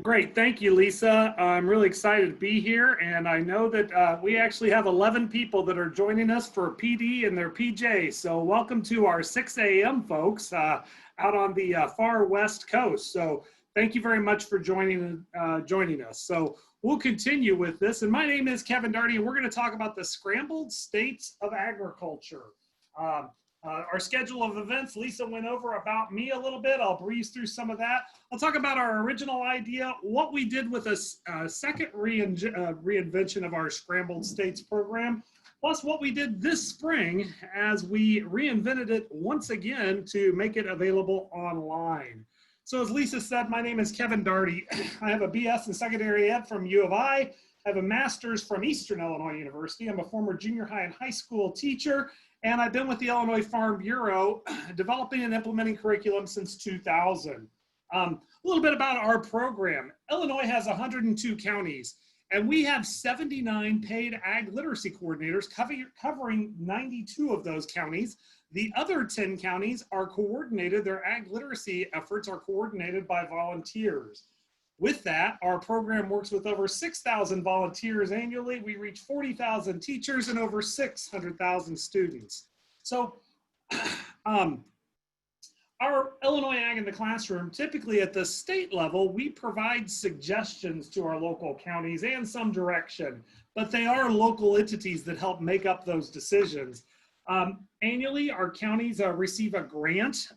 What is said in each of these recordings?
Great, thank you, Lisa. I'm really excited to be here, and I know that we actually have 11 people that are joining us for PD and their PJ. So welcome to our 6 a.m. folks out on the far west coast. So thank you very much for joining us. So we'll continue with this, and my name is Kevin Daugherty, and we're going to talk about the scrambled states of agriculture. Our schedule of events, Lisa went over about me a little bit. I'll breeze through some of that. I'll talk about our original idea, what we did with a second reinvention of our Scrambled States program, plus what we did this spring as we reinvented it once again to make it available online. So as Lisa said, my name is Kevin Daugherty. I have a BS in secondary ed from U of I have a master's from Eastern Illinois University. I'm a former junior high and high school teacher, and I've been with the Illinois Farm Bureau developing and implementing curriculum since 2000. A little bit about our program. Illinois has 102 counties, and we have 79 paid ag literacy coordinators covering 92 of those counties. The other 10 counties are coordinated, their ag literacy efforts are coordinated by volunteers. With that, our program works with over 6,000 volunteers annually. We reach 40,000 teachers and over 600,000 students. So our Illinois Ag in the Classroom, typically at the state level, we provide suggestions to our local counties and some direction, but they are local entities that help make up those decisions. Annually, our counties receive a grant,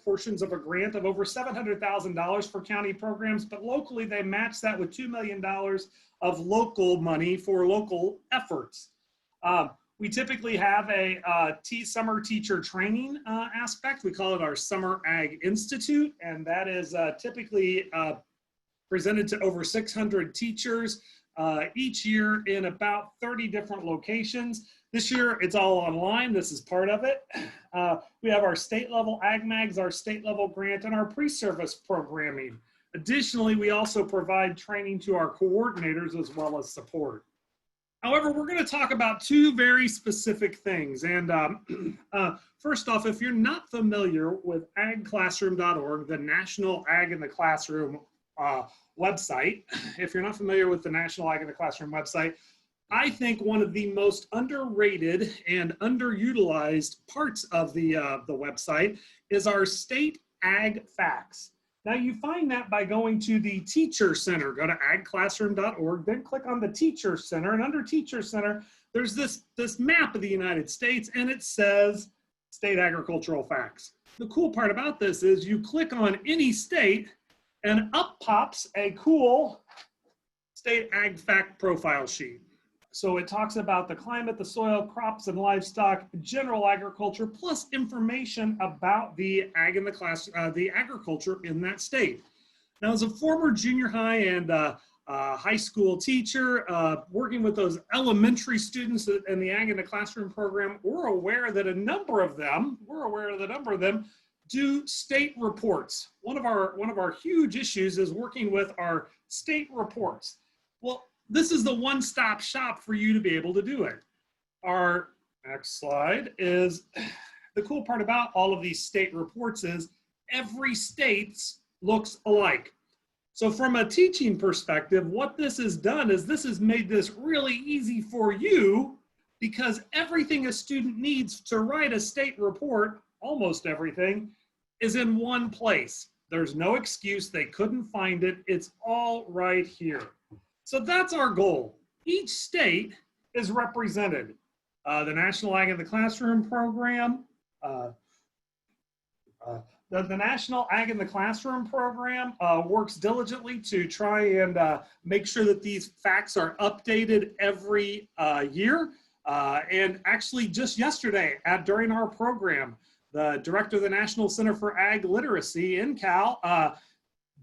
portions of a grant of over $700,000 for county programs, but locally they match that with $2 million of local money for local efforts. We typically have a summer teacher training aspect. We call it our Summer Ag Institute, and that is typically presented to over 600 teachers each year in about 30 different locations. This year, it's all online. This is part of it. We have our state level ag mags, our state level grant, and our pre-service programming. Additionally, we also provide training to our coordinators as well as support. However, we're going to talk about two very specific things. And first off, if you're not familiar with agclassroom.org, the National Ag in the Classroom website, if you're not familiar with the National Ag in the Classroom website, I think one of the most underrated and underutilized parts of the website is our state ag facts. Now you find that by going to the Teacher Center. Go to agclassroom.org, then click on the Teacher Center, and under Teacher Center, there's this map of the United States, and it says State Agricultural Facts. The cool part about this is you click on any state, and up pops a cool state ag fact profile sheet. So it talks about the climate, the soil, crops and livestock, general agriculture, plus information about the ag in the class, the agriculture in that state. Now, as a former junior high and high school teacher, working with those elementary students in the Ag in the Classroom program, we're aware that a number of them do state reports. One of our huge issues is working with our state reports. Well, this is the one-stop shop for you to be able to do it. Our next slide is, the cool part about all of these state reports is every state looks alike. So from a teaching perspective, what this has done is this has made this really easy for you, because everything a student needs to write a state report, almost everything, is in one place. There's no excuse they couldn't find it. It's all right here. So that's our goal. Each state is represented. The National Ag in the Classroom program, the National Ag in the Classroom program works diligently to try and make sure that these facts are updated every year. And actually just yesterday during our program, the director of the National Center for Ag Literacy in Cal,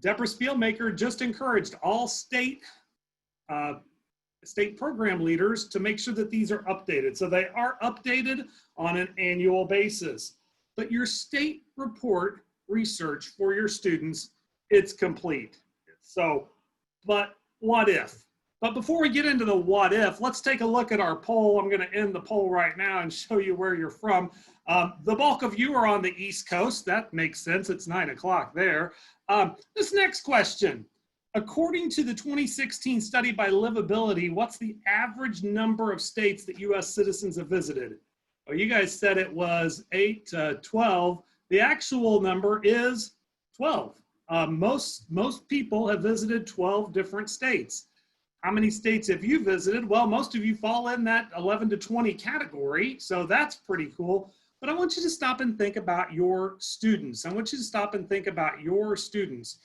Deborah Spielmaker, just encouraged all state program leaders to make sure that these are updated. So they are updated on an annual basis. But your state report research for your students, it's complete. So, but what if? But before we get into the what if, let's take a look at our poll. I'm going to end the poll right now and show you where you're from. The bulk of you are on the East Coast. That makes sense. It's 9 o'clock there. This next question. according to the 2016 study by Livability, what's the average number of states that US citizens have visited? Well, you guys said it was 8 to 12. The actual number is 12. Most people have visited 12 different states. How many states have you visited? Well, most of you fall in that 11 to 20 category, so that's pretty cool. But I want you to stop and think about your students. I want you to stop and think about your students.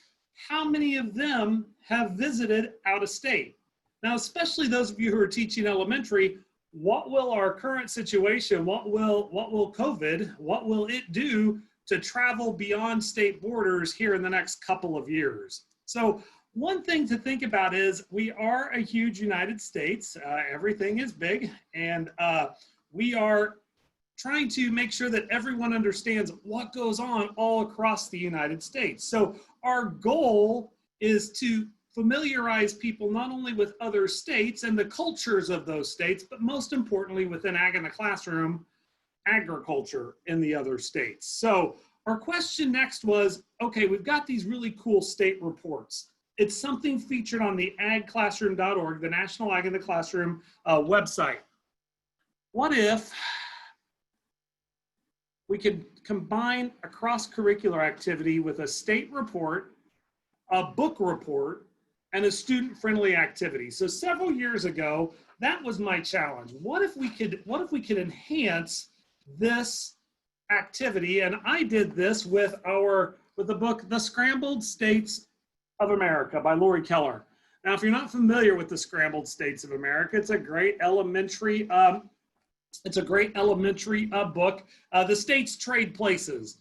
How many of them have visited out of state? Now, especially those of you who are teaching elementary, what will our current situation, what will COVID, what will it do to travel beyond state borders here in the next couple of years? So one thing to think about is we are a huge United States. Everything is big, and we are trying to make sure that everyone understands what goes on all across the United States. So our goal is to familiarize people not only with other states and the cultures of those states, but most importantly within Ag in the Classroom, agriculture in the other states. So our question next was, okay, we've got these really cool state reports. It's something featured on the agclassroom.org, the National Ag in the Classroom website. What if we could combine a cross-curricular activity with a state report, a book report, and a student-friendly activity? So several years ago, that was my challenge. What if we could enhance this activity? And I did this with the book, The Scrambled States of America by Lori Keller. Now, if you're not familiar with the Scrambled States of America, it's a great elementary book. The states trade places.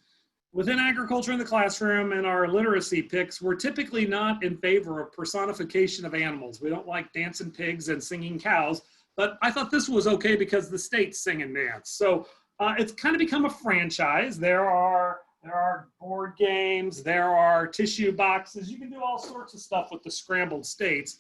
Within agriculture in the classroom and our literacy picks, we're typically not in favor of personification of animals. We don't like dancing pigs and singing cows, but I thought this was okay because the states sing and dance. So it's kind of become a franchise. There are board games, there are tissue boxes. You can do all sorts of stuff with the Scrambled States.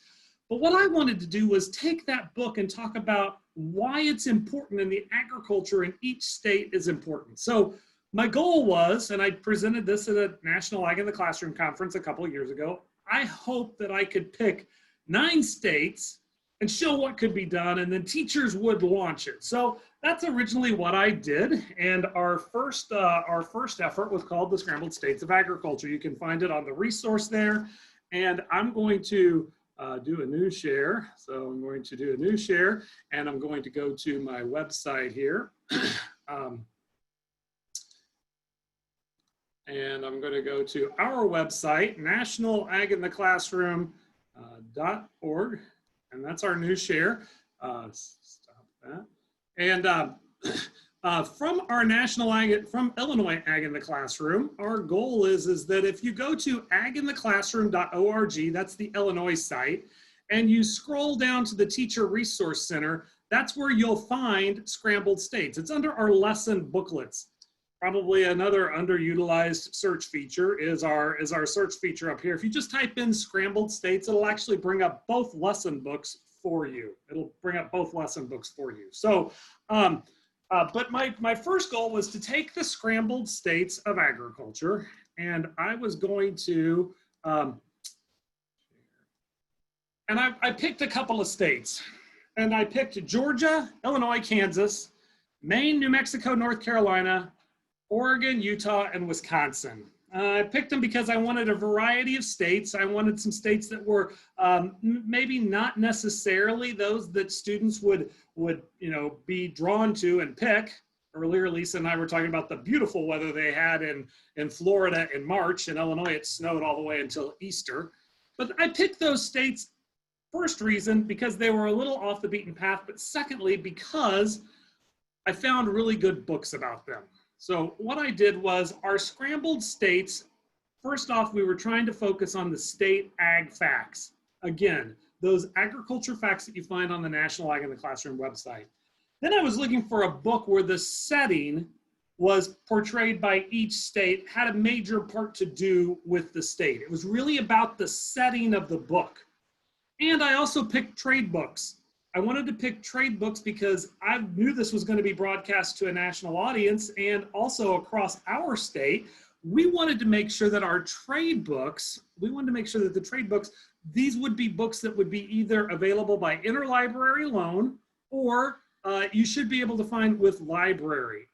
But what I wanted to do was take that book and talk about why it's important and the agriculture in each state is important. So my goal was, and I presented this at a National Ag in the Classroom conference a couple of years ago, I hope that I could pick 9 states and show what could be done, and then teachers would launch it. So that's originally what I did, and our first effort was called the Scrambled States of Agriculture. You can find it on the resource there, and I'm going to do a new share. So I'm going to do a new share, and I'm going to go to my website here. And I'm going to go to our website, nationalagintheclassroom.org, and that's our new share. Stop that. And from our from Illinois Ag in the Classroom, our goal is that if you go to agintheclassroom.org, that's the Illinois site, and you scroll down to the Teacher Resource Center, that's where you'll find Scrambled States. It's under our lesson booklets. Probably another underutilized search feature is our search feature up here. If you just type in Scrambled States, it'll actually bring up both lesson books for you. It'll bring up both lesson books for you. So, but my first goal was to take the Scrambled States of Agriculture, and I was going to, and I picked a couple of states, and I picked Georgia, Illinois, Kansas, Maine, New Mexico, North Carolina, Oregon, Utah, and Wisconsin. I picked them because I wanted a variety of states. I wanted some states that were maybe not necessarily those that students would be drawn to and pick. Earlier, Lisa and I were talking about the beautiful weather they had in Florida in March. In Illinois, it snowed all the way until Easter. But I picked those states, first reason, because they were a little off the beaten path, but secondly, because I found really good books about them. So what I did was our Scrambled States, first off, we were trying to focus on the state ag facts. Again, those agriculture facts that you find on the National Ag in the Classroom website. Then I was looking for a book where the setting was portrayed by each state, had a major part to do with the state. It was really about the setting of the book. And I also picked trade books. I wanted to pick trade books because I knew this was going to be broadcast to a national audience, and also across our state, we wanted to make sure that our trade books, we wanted to make sure that the trade books these would be books that would be either available by interlibrary loan, or you should be able to find with library.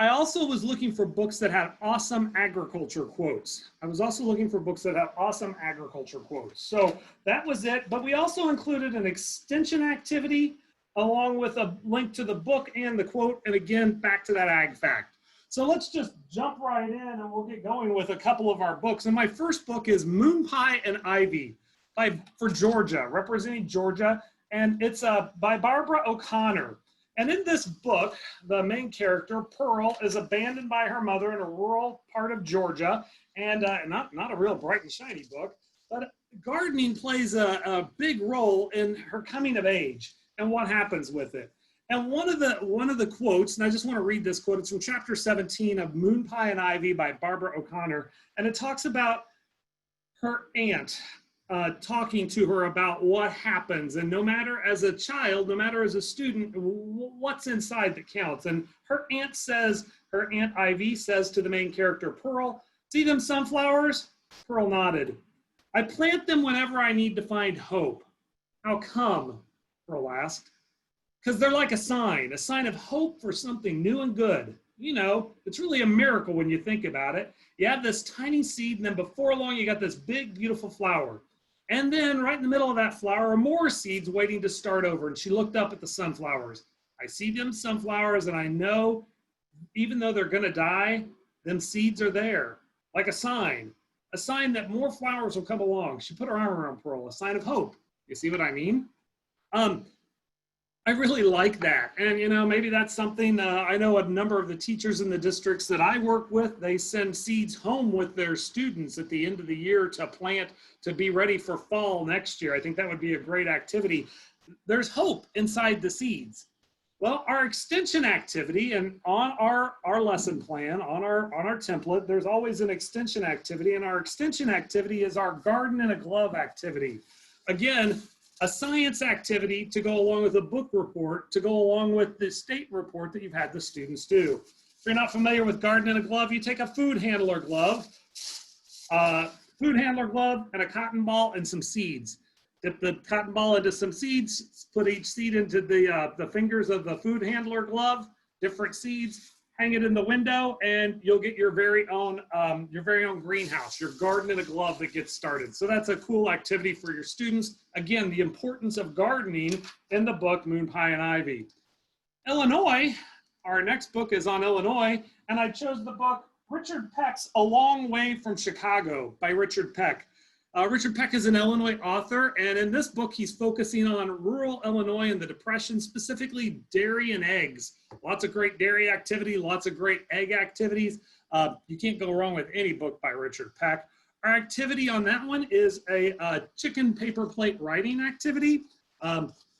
I also was looking for books that had awesome agriculture quotes. So that was it. But we also included an extension activity along with a link to the book and the quote. And again, back to that ag fact. So let's just jump right in and we'll get going with a couple of our books. And my first book is Moon Pie and Ivy for Georgia, representing Georgia. And it's by Barbara O'Connor. And in this book, the main character, Pearl, is abandoned by her mother in a rural part of Georgia. And not a real bright and shiny book, but gardening plays a big role in her coming of age and what happens with it. And one of the quotes, and I just want to read this quote, it's from chapter 17 of Moon Pie and Ivy by Barbara O'Connor. And it talks about her aunt talking to her about what happens. And no matter as a child, no matter as a student, what's inside that counts. And her Aunt Ivy says to the main character, Pearl, see them sunflowers? Pearl nodded. I plant them whenever I need to find hope. How come? Pearl asked. Because they're like a sign of hope for something new and good. You know, it's really a miracle when you think about it. You have this tiny seed, and then before long, you got this big, beautiful flower. And then right in the middle of that flower are more seeds waiting to start over. And she looked up at the sunflowers. I see them sunflowers, and I know even though they're going to die, them seeds are there, like a sign that more flowers will come along. She put her arm around Pearl, a sign of hope. You see what I mean? I really like that. And, you know, maybe that's something, I know a number of the teachers in the districts that I work with, they send seeds home with their students at the end of the year to plant, to be ready for fall next year. I think that would be a great activity. There's hope inside the seeds. Well, our extension activity, and on our lesson plan, on our template, there's always an extension activity, and our extension activity is our garden in a glove activity. Again, a science activity to go along with a book report, to go along with the state report that you've had the students do. If you're not familiar with garden in a glove, you take a food handler glove and a cotton ball and some seeds. Dip the cotton ball into some seeds, put each seed into the fingers of the food handler glove, different seeds, hang it in the window, and you'll get your very own greenhouse, your garden in a glove that gets started. So that's a cool activity for your students. Again, the importance of gardening in the book, Moon Pie and Ivy. Illinois, our next book is on Illinois, and I chose the book Richard Peck's A Long Way from Chicago by Richard Peck. Richard Peck is an Illinois author, and in this book, he's focusing on rural Illinois and the Depression, specifically dairy and eggs. Lots of great dairy activity, lots of great egg activities. You can't go wrong with any book by Richard Peck. Our activity on that one is a chicken paper plate writing activity.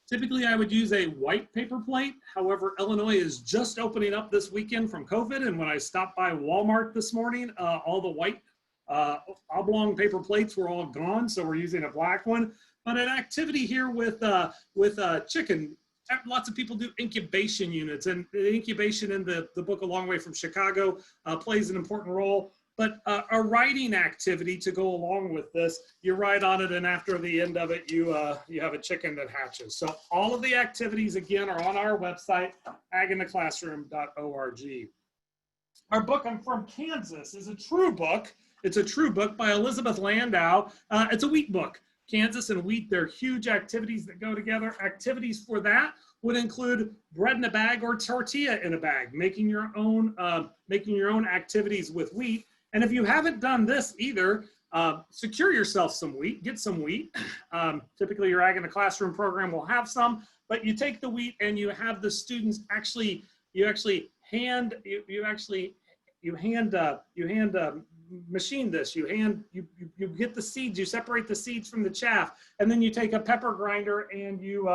Typically, I would use a white paper plate. However, Illinois is just opening up this weekend from COVID, and when I stopped by Walmart this morning, all the white oblong paper plates were all gone, so we're using a black one. But an activity here with chicken, lots of people do incubation units, and the incubation in the book A Long Way from Chicago plays an important role. But a writing activity to go along with this, you write on it, and after the end of it, you have a chicken that hatches. So all of the activities, again, are on our website, agintheclassroom.org. Our book, I'm From Kansas, is a true book. It's a true book by Elizabeth Landau. It's a wheat book. Kansas and wheat, they're huge activities that go together. Activities for that would include bread in a bag or tortilla in a bag, making your own activities with wheat. And if you haven't done this either, secure yourself some wheat, get some wheat. Typically your Ag in the Classroom program will have some, but you take the wheat and you have the students machine this. You get the seeds, you separate the seeds from the chaff, and then you take a pepper grinder and you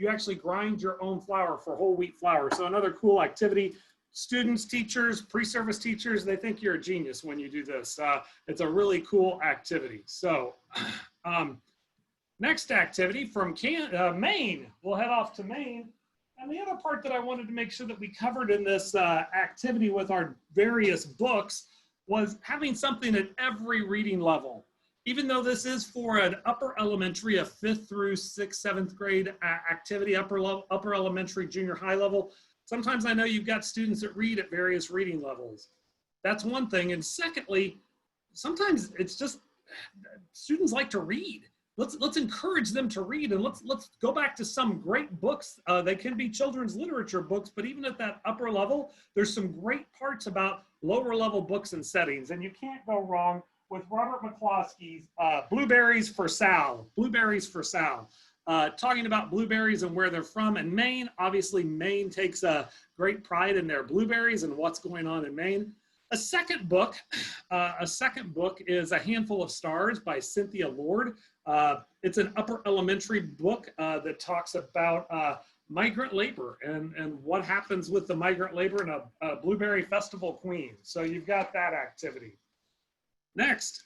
actually grind your own flour for whole wheat flour. So another cool activity. Students, teachers, pre-service teachers, they think you're a genius when you do this. It's a really cool activity. So next activity from Maine. We'll head off to Maine. And the other part that I wanted to make sure that we covered in this activity with our various books was having something at every reading level. Even though this is for an upper elementary, a 5th through 6th, 7th grade activity, upper elementary, junior high level, sometimes I know you've got students that read at various reading levels. That's one thing. And secondly, sometimes it's just students like to read. Let's encourage them to read, and let's go back to some great books. They can be children's literature books, but even at that upper level, there's some great parts about lower level books and settings, and you can't go wrong with Robert McCloskey's Blueberries for Sal. Blueberries for Sal. Talking about blueberries and where they're from in Maine. Obviously, Maine takes a great pride in their blueberries and what's going on in Maine. A second book is A Handful of Stars by Cynthia Lord. It's an upper elementary book that talks about migrant labor and what happens with the migrant labor in a blueberry festival queen. So you've got that activity. Next,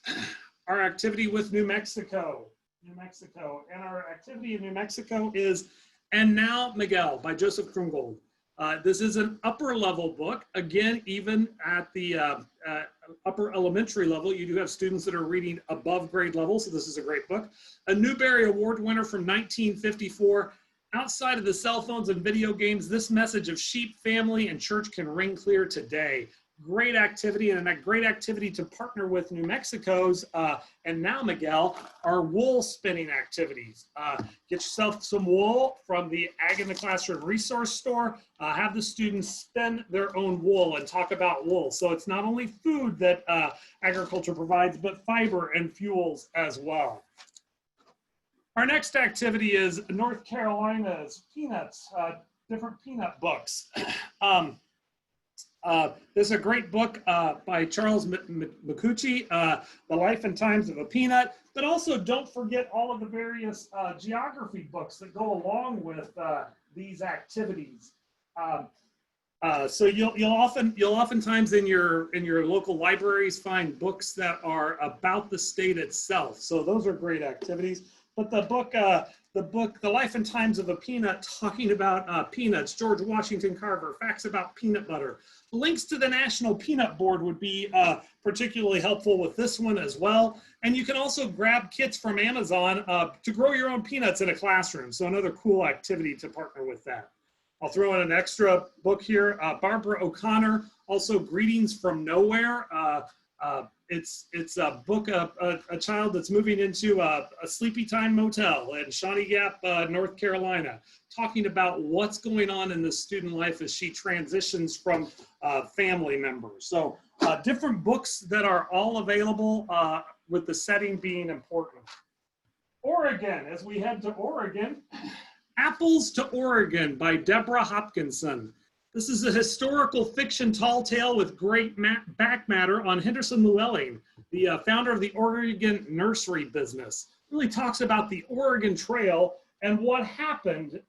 our activity with New Mexico. And our activity in New Mexico is And Now Miguel by Joseph Krumgold. This is an upper level book. Again, even at the upper elementary level, you do have students that are reading above grade level, so this is a great book. A Newbery Award winner from 1954. Outside of the cell phones and video games, this message of sheep, family, and church can ring clear today. Great activity, and a great activity to partner with New Mexico's And Now Miguel are wool spinning activities. Get yourself some wool from the Ag in the Classroom resource store. Have the students spin their own wool and talk about wool. So it's not only food that agriculture provides, but fiber and fuels as well. Our next activity is North Carolina's peanuts, different peanut books. This is a great book by Charles McCucci, The Life and Times of a Peanut, but also don't forget all of the various geography books that go along with these activities. So you'll oftentimes in your local libraries find books that are about the state itself. So those are great activities. But the book, The Life and Times of a Peanut, talking about peanuts, George Washington Carver, facts about peanut butter. Links to the National Peanut Board would be particularly helpful with this one as well. And you can also grab kits from Amazon to grow your own peanuts in a classroom. So another cool activity to partner with that. I'll throw in an extra book here. Barbara O'Connor, also Greetings from Nowhere. It's a book of a child that's moving into a sleepy time motel in Shawnee Gap, North Carolina, talking about what's going on in the student life as she transitions from family members. So different books that are all available with the setting being important. Oregon, as we head to Oregon, Apples to Oregon by Deborah Hopkinson. This is a historical fiction tall tale with great back matter on Henderson Llewellyn, the founder of the Oregon nursery business. It really talks about the Oregon Trail and what happened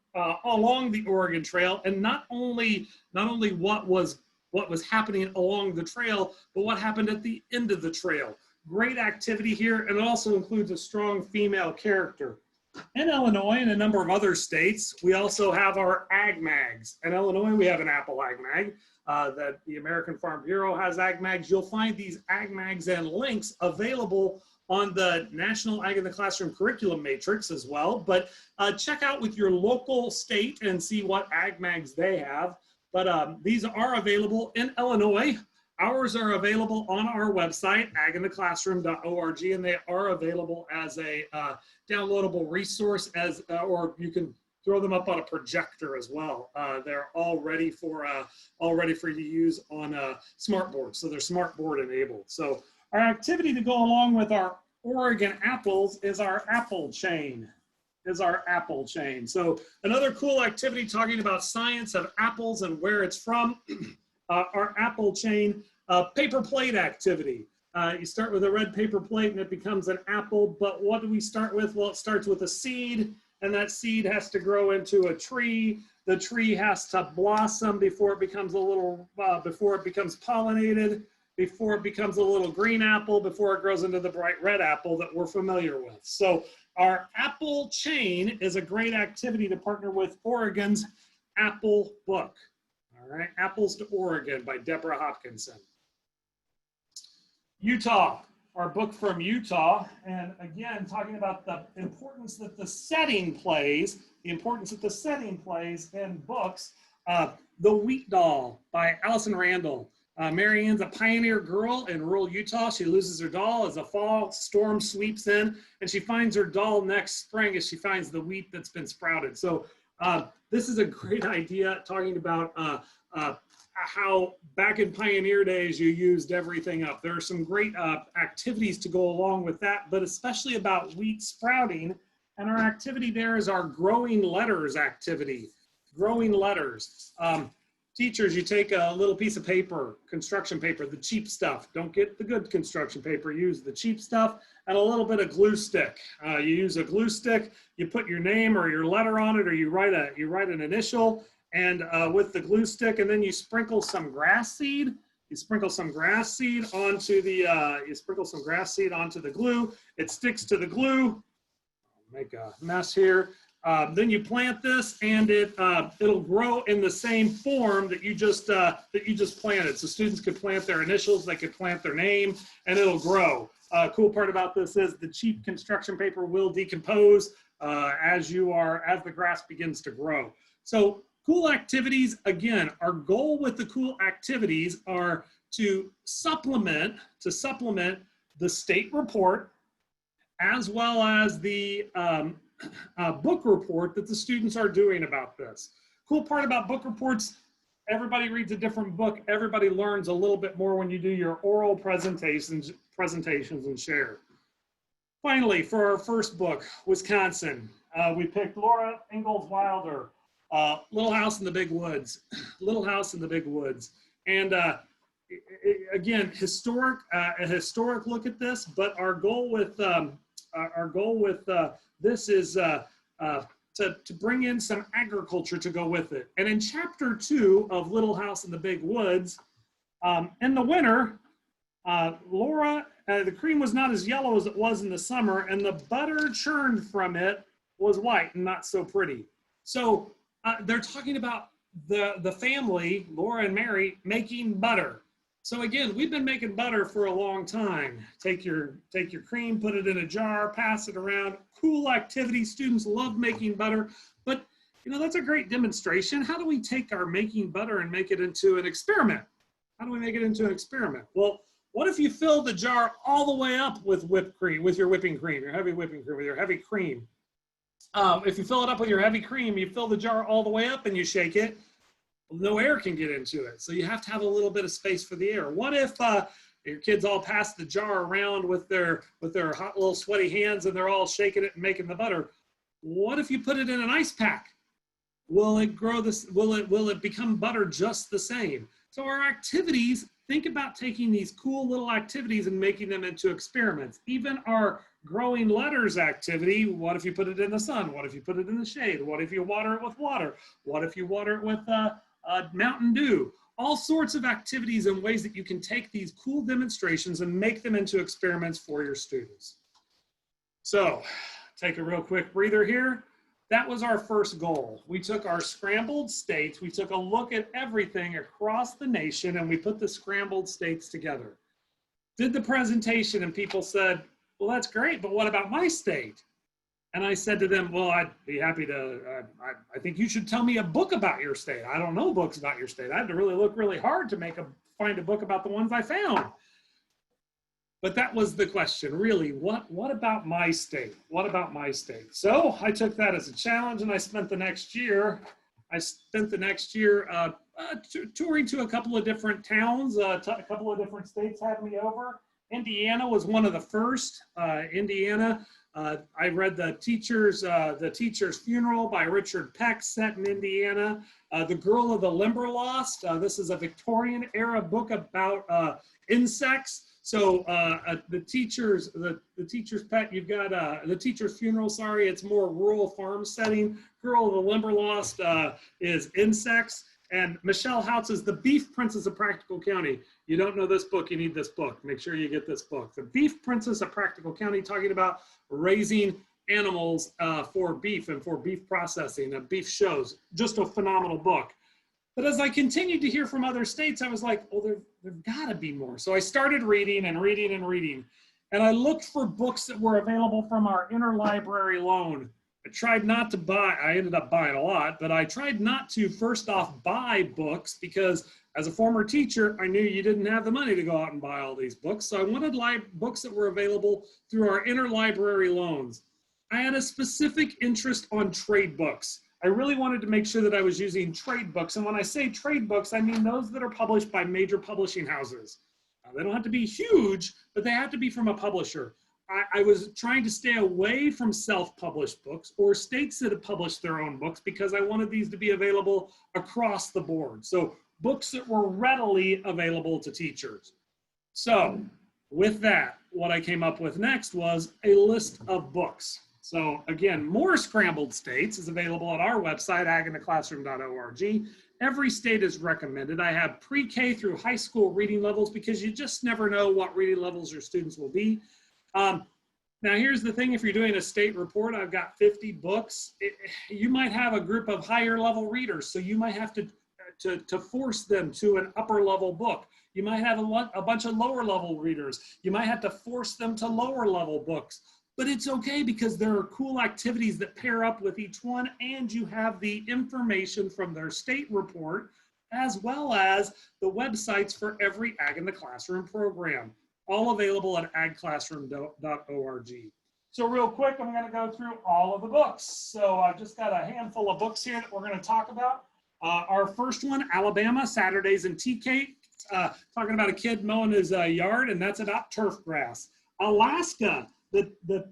along the Oregon Trail, and not only what was happening along the trail, but what happened at the end of the trail. Great activity here, and it also includes a strong female character. In Illinois and a number of other states, we also have our ag mags. In Illinois, we have an apple ag mag that the American Farm Bureau has ag mags. You'll find these ag mags and links available on the National Ag in the Classroom Curriculum Matrix as well. But check out with your local state and see what ag mags they have. But these are available in Illinois. Ours are available on our website, agintheclassroom.org, and they are available as a downloadable resource, or you can throw them up on a projector as well. They're all ready for you to use on a smartboard, so they're smartboard enabled. So our activity to go along with our Oregon apples is our apple chain. So another cool activity talking about science of apples and where it's from. Our apple chain paper plate activity. You start with a red paper plate and it becomes an apple, but what do we start with? Well, it starts with a seed, and that seed has to grow into a tree. The tree has to blossom before it becomes before it becomes pollinated, before it becomes a little green apple, before it grows into the bright red apple that we're familiar with. So our apple chain is a great activity to partner with Oregon's Apple Book. All right, Apples to Oregon by Deborah Hopkinson. Utah, our book from Utah, and again, talking about the importance that the setting plays, in books. The Wheat Doll by Allison Randall. Mary Ann's a pioneer girl in rural Utah. She loses her doll as a fall storm sweeps in, and she finds her doll next spring as she finds the wheat that's been sprouted. So this is a great idea, talking about how back in pioneer days you used everything up. There are some great activities to go along with that, but especially about wheat sprouting. And our activity there is our growing letters activity. Growing letters. Teachers, you take a little piece of paper, construction paper, the cheap stuff. Don't get the good construction paper, use the cheap stuff, and a little bit of glue stick. You use a glue stick, you put your name or your letter on it, or you write an initial, and with the glue stick, and then you sprinkle some grass seed. You sprinkle some grass seed onto the glue. It sticks to the glue. Make a mess here. Then you plant this, and it'll grow in the same form that you just planted. So students could plant their initials, they could plant their name, and it'll grow. Cool part about this is the cheap construction paper will decompose as the grass begins to grow. So cool activities, again, our goal with the cool activities are to supplement the state report, as well as the book report that the students are doing about this. Cool part about book reports, everybody reads a different book. Everybody learns a little bit more when you do your oral presentations and share. Finally, for our first book, Wisconsin, we picked Laura Ingalls Wilder, Little House in the Big Woods. Little House in the Big Woods. And again, a historic look at this, but our goal with this is to bring in some agriculture to go with it. And in chapter 2 of Little House in the Big Woods, in the winter, Laura, the cream was not as yellow as it was in the summer, and the butter churned from it was white and not so pretty. So they're talking about the family, Laura and Mary, making butter. So again, we've been making butter for a long time. Take your cream, put it in a jar, pass it around. Cool activity. Students love making butter, but that's a great demonstration. How do we take our making butter and make it into an experiment? How do we make it into an experiment? Well, what if you fill the jar all the way up with whipped cream, with your whipping cream, your heavy whipping cream, with your heavy cream? If you fill it up with your heavy cream, you fill the jar all the way up and you shake it. No air can get into it. So you have to have a little bit of space for the air. What if your kids all pass the jar around with their hot little sweaty hands and they're all shaking it and making the butter? What if you put it in an ice pack? Will it grow this? Will it become butter just the same? So our activities, think about taking these cool little activities and making them into experiments. Even our growing letters activity, what if you put it in the sun? What if you put it in the shade? What if you water it with water? What if you water it with Mountain Dew? All sorts of activities and ways that you can take these cool demonstrations and make them into experiments for your students. So take a real quick breather here. That was our first goal. We took our scrambled states, we took a look at everything across the nation, and we put the scrambled states together. Did the presentation, and people said, well, that's great, but what about my state? And I said to them, well, I'd be happy to, I think you should tell me a book about your state. I don't know books about your state. I had to really look really hard to find a book about the ones I found. But that was the question, really, what about my state? What about my state? So I took that as a challenge, and I spent the next year, touring to a couple of different towns. A couple of different states had me over. Indiana was one of the first. Indiana, I read the teacher's Funeral by Richard Peck, set in Indiana. The Girl of the Limberlost. This is a Victorian era book about insects. So the teacher's pet, you've got the teacher's funeral, sorry, it's more rural farm setting. Girl of the Limberlost is insects. And Michelle Houtz's The Beef Princess of Practical County. You don't know this book, you need this book. Make sure you get this book. The Beef Princess of Practical County, talking about raising animals for beef and for beef processing and beef shows. Just a phenomenal book. But as I continued to hear from other states, I was like, oh, there've got to be more. So I started reading and reading and reading. And I looked for books that were available from our interlibrary loan. I tried not to buy, I ended up buying a lot, but I tried not to first off buy books because as a former teacher, I knew you didn't have the money to go out and buy all these books. So I wanted books that were available through our interlibrary loans. I had a specific interest on trade books. I really wanted to make sure that I was using trade books. And when I say trade books, I mean those that are published by major publishing houses. They don't have to be huge, but they have to be from a publisher. I was trying to stay away from self-published books or states that have published their own books because I wanted these to be available across the board. So books that were readily available to teachers. So with that, what I came up with next was a list of books. So again, more Scrambled states is available at our website, agintheclassroom.org. Every state is recommended. I have pre-K through high school reading levels because you just never know what reading levels your students will be. Now here's the thing, if you're doing a state report, I've got 50 books. You might have a group of higher level readers, so you might have to force them to an upper level book. You might have a bunch of lower level readers. You might have to force them to lower level books. But it's okay because there are cool activities that pair up with each one, and you have the information from their state report, as well as the websites for every Ag in the Classroom program, all available at agclassroom.org. So real quick, I'm going to go through all of the books. So I've just got a handful of books here that we're going to talk about. Our first one, Alabama, Saturdays in Tea Cake, talking about a kid mowing his yard, and that's about turf grass. Alaska, the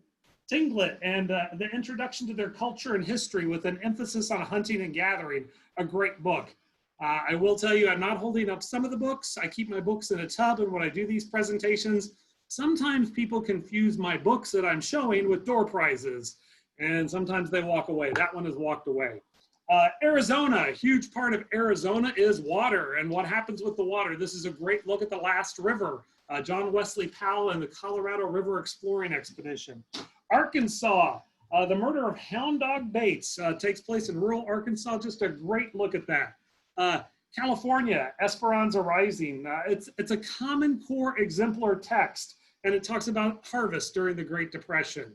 Tinglet and the introduction to their culture and history with an emphasis on hunting and gathering, a great book. I will tell you, I'm not holding up some of the books. I keep my books in a tub, and when I do these presentations, sometimes people confuse my books that I'm showing with door prizes, and sometimes they walk away. That one has walked away. Arizona, a huge part of Arizona is water and what happens with the water. This is a great look at the last river. John Wesley Powell and the Colorado River Exploring Expedition. Arkansas, the murder of Hound Dog Bates takes place in rural Arkansas. Just a great look at that. California, Esperanza Rising. It's a Common Core exemplar text, and it talks about harvest during the Great Depression.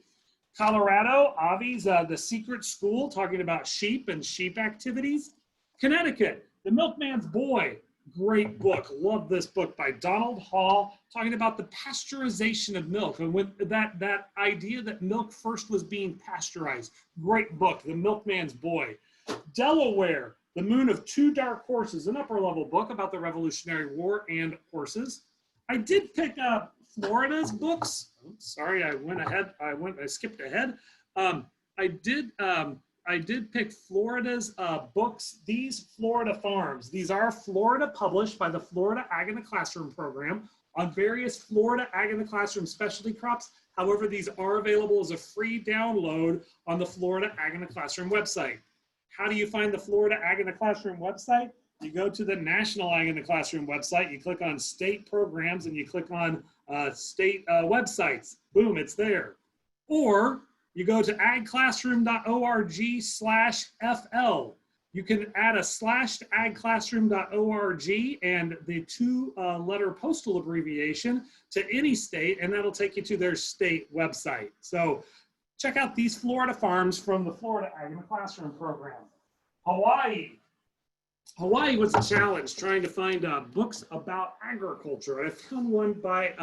Colorado, Avi's The Secret School, talking about sheep and sheep activities. Connecticut, The Milkman's Boy. Great book. Love this book by Donald Hall, talking about the pasteurization of milk and with that idea that milk first was being pasteurized. Great book, The Milkman's Boy. Delaware, The Moon of Two Dark Horses, an upper level book about the Revolutionary War and horses. I did pick up Florida's books. Oh, sorry, I skipped ahead. I did pick Florida's books, These Florida Farms. These are Florida published by the Florida Ag in the Classroom program on various Florida Ag in the Classroom specialty crops. However, these are available as a free download on the Florida Ag in the Classroom website. How do you find the Florida Ag in the Classroom website? You go to the National Ag in the Classroom website, you click on state programs, and you click on state websites. Boom, it's there. Or you go to agclassroom.org/FL. You can add a / to agclassroom.org and the 2-letter postal abbreviation to any state, and that'll take you to their state website. So check out These Florida Farms from the Florida Ag in the Classroom program. Hawaii was a challenge trying to find books about agriculture. I found one by